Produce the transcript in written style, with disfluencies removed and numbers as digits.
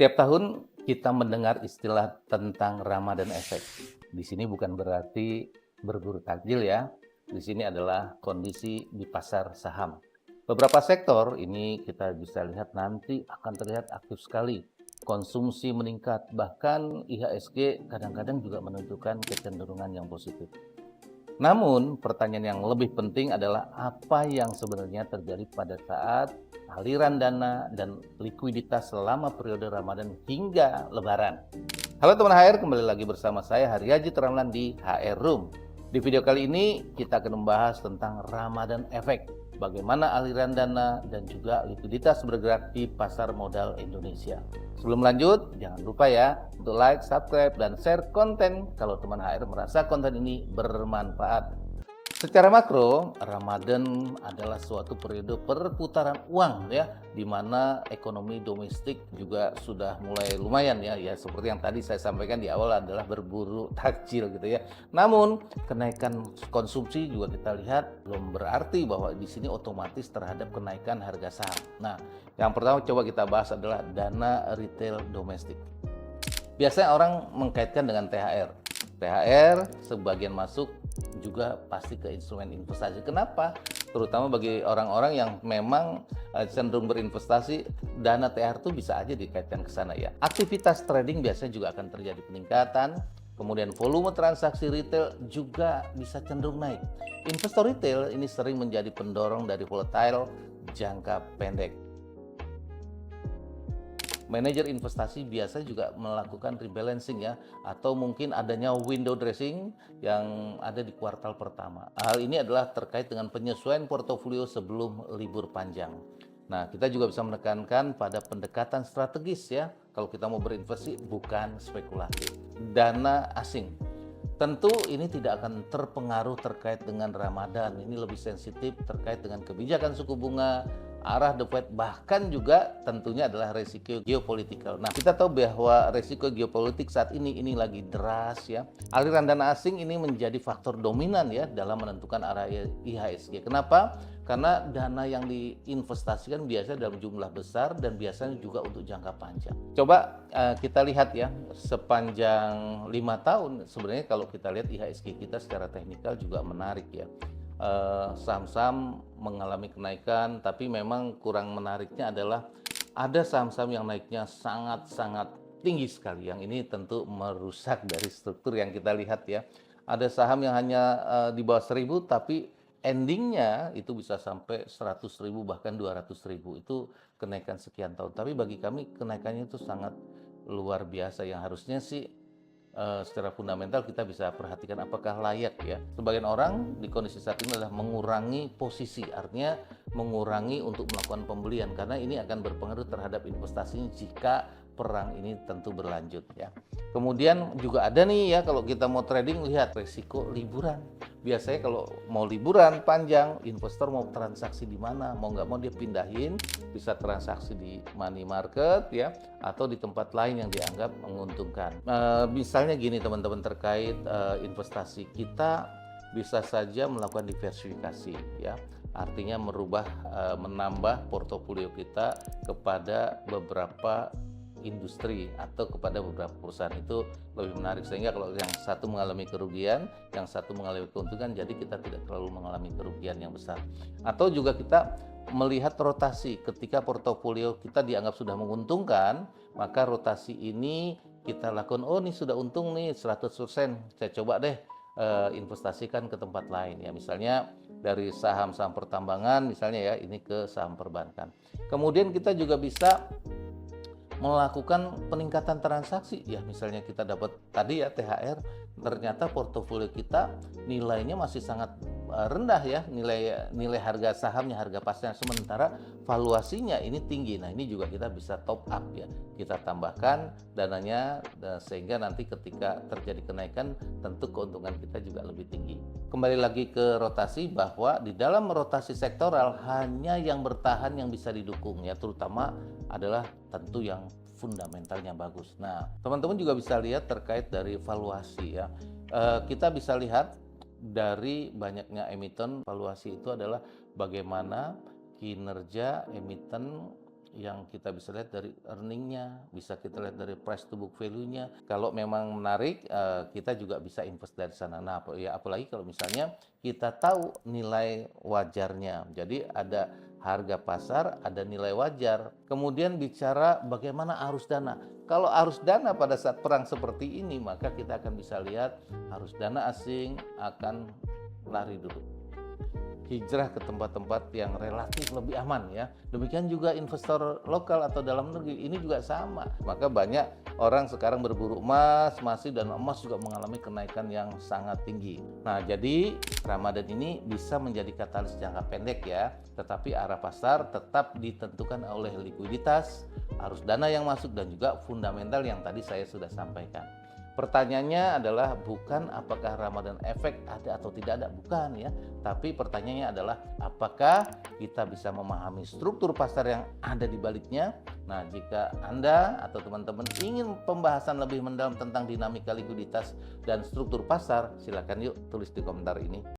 Tiap tahun kita mendengar istilah tentang Ramadan Effect. Di sini bukan berarti berburu takjil ya. Di sini adalah kondisi di pasar saham. Beberapa sektor ini kita bisa lihat nanti akan terlihat aktif sekali. Konsumsi meningkat, bahkan IHSG kadang-kadang juga menunjukkan kecenderungan yang positif. Namun, pertanyaan yang lebih penting adalah apa yang sebenarnya terjadi pada saat aliran dana dan likuiditas selama periode Ramadan hingga Lebaran. Halo teman HR, kembali lagi bersama saya Haryadi Ramlan di HR Room. Di video kali ini kita akan membahas tentang Ramadan Effect, bagaimana aliran dana dan juga likuiditas bergerak di pasar modal Indonesia. Sebelum lanjut, jangan lupa ya untuk like, subscribe, dan share konten kalau teman HR merasa konten ini bermanfaat. Secara makro, Ramadan adalah suatu periode perputaran uang ya, di mana ekonomi domestik juga sudah mulai lumayan ya seperti yang tadi saya sampaikan di awal adalah berburu takjil gitu ya. Namun, kenaikan konsumsi juga kita lihat belum berarti bahwa di sini otomatis terhadap kenaikan harga saham. Nah, yang pertama coba kita bahas adalah dana retail domestik. Biasanya orang mengkaitkan dengan THR. THR sebagian masuk juga pasti ke instrumen investasi. Kenapa? Terutama bagi orang-orang yang memang cenderung berinvestasi, dana THR itu bisa aja dikaitkan ke sana ya. Aktivitas trading biasanya juga akan terjadi peningkatan. Kemudian volume transaksi retail juga bisa cenderung naik. Investor retail ini sering menjadi pendorong dari volatile jangka pendek. Manajer investasi biasa juga melakukan rebalancing ya, atau mungkin adanya window dressing yang ada di kuartal pertama. Hal ini adalah terkait dengan penyesuaian portofolio sebelum libur panjang. Nah, kita juga bisa menekankan pada pendekatan strategis ya, kalau kita mau berinvestasi bukan spekulatif. Dana asing. Tentu ini tidak akan terpengaruh terkait dengan Ramadan. Ini lebih sensitif terkait dengan kebijakan suku bunga, arah The Fed, bahkan juga tentunya adalah resiko geopolitikal. Nah, kita tahu bahwa resiko geopolitik saat ini lagi deras ya. Aliran dana asing ini menjadi faktor dominan ya dalam menentukan arah IHSG. Kenapa? Karena dana yang diinvestasikan biasanya dalam jumlah besar dan biasanya juga untuk jangka panjang. Coba kita lihat ya, sepanjang 5 tahun sebenarnya kalau kita lihat IHSG kita secara teknikal juga menarik ya. Saham-saham mengalami kenaikan, tapi memang kurang menariknya adalah ada saham-saham yang naiknya sangat-sangat tinggi sekali. Yang ini tentu merusak dari struktur yang kita lihat ya. Ada saham yang hanya di bawah 1000 tapi endingnya itu bisa sampai 100.000 bahkan 200.000. Itu kenaikan sekian tahun. Tapi bagi kami kenaikannya itu sangat luar biasa yang harusnya sih secara fundamental kita bisa perhatikan apakah layak ya. Sebagian orang di kondisi saat ini adalah mengurangi posisi, artinya mengurangi untuk melakukan pembelian karena ini akan berpengaruh terhadap investasinya jika perang ini tentu berlanjut ya. Kemudian juga ada nih ya, kalau kita mau trading lihat resiko liburan. Biasanya kalau mau liburan panjang, investor mau transaksi di mana, mau nggak mau dia pindahin, bisa transaksi di money market ya, atau di tempat lain yang dianggap menguntungkan. Misalnya gini teman-teman, terkait investasi, kita bisa saja melakukan diversifikasi ya, artinya merubah menambah portofolio kita kepada beberapa industri atau kepada beberapa perusahaan. Itu lebih menarik, sehingga kalau yang satu mengalami kerugian, yang satu mengalami keuntungan, jadi kita tidak terlalu mengalami kerugian yang besar. Atau juga kita melihat rotasi, ketika portofolio kita dianggap sudah menguntungkan, maka rotasi ini kita lakukan, oh ini sudah untung nih 100%, saya coba deh investasikan ke tempat lain ya, misalnya dari saham-saham pertambangan misalnya ya, ini ke saham perbankan. Kemudian kita juga bisa melakukan peningkatan transaksi ya, misalnya kita dapat tadi ya THR, ternyata portofolio kita nilainya masih sangat rendah ya, nilai harga sahamnya, harga pasarnya, sementara valuasinya ini tinggi. Nah, ini juga kita bisa top up ya, kita tambahkan dananya sehingga nanti ketika terjadi kenaikan tentu keuntungan kita juga lebih tinggi. Kembali lagi ke rotasi, bahwa di dalam rotasi sektoral hanya yang bertahan yang bisa didukung ya, terutama adalah tentu yang fundamentalnya bagus. Nah, teman-teman juga bisa lihat terkait dari valuasi ya. Kita bisa lihat dari banyaknya emiten, valuasi itu adalah bagaimana kinerja emiten yang kita bisa lihat dari earningnya, bisa kita lihat dari price to book value-nya. Kalau memang menarik, kita juga bisa invest dari sana. Nah, ya apalagi kalau misalnya kita tahu nilai wajarnya. Jadi ada harga pasar, ada nilai wajar. Kemudian bicara bagaimana arus dana. Kalau arus dana pada saat perang seperti ini, maka kita akan bisa lihat arus dana asing akan lari dulu, hijrah ke tempat-tempat yang relatif lebih aman ya. Demikian juga investor lokal atau dalam negeri ini juga sama. Maka banyak orang sekarang berburu emas, masih dan emas juga mengalami kenaikan yang sangat tinggi. Nah, jadi Ramadan ini bisa menjadi katalis jangka pendek ya, tetapi arah pasar tetap ditentukan oleh likuiditas, arus dana yang masuk dan juga fundamental yang tadi saya sudah sampaikan. Pertanyaannya adalah bukan apakah Ramadan efek ada atau tidak ada, bukan ya. Tapi pertanyaannya adalah apakah kita bisa memahami struktur pasar yang ada di baliknya. Nah, jika Anda atau teman-teman ingin pembahasan lebih mendalam tentang dinamika likuiditas dan struktur pasar, silakan yuk tulis di komentar ini.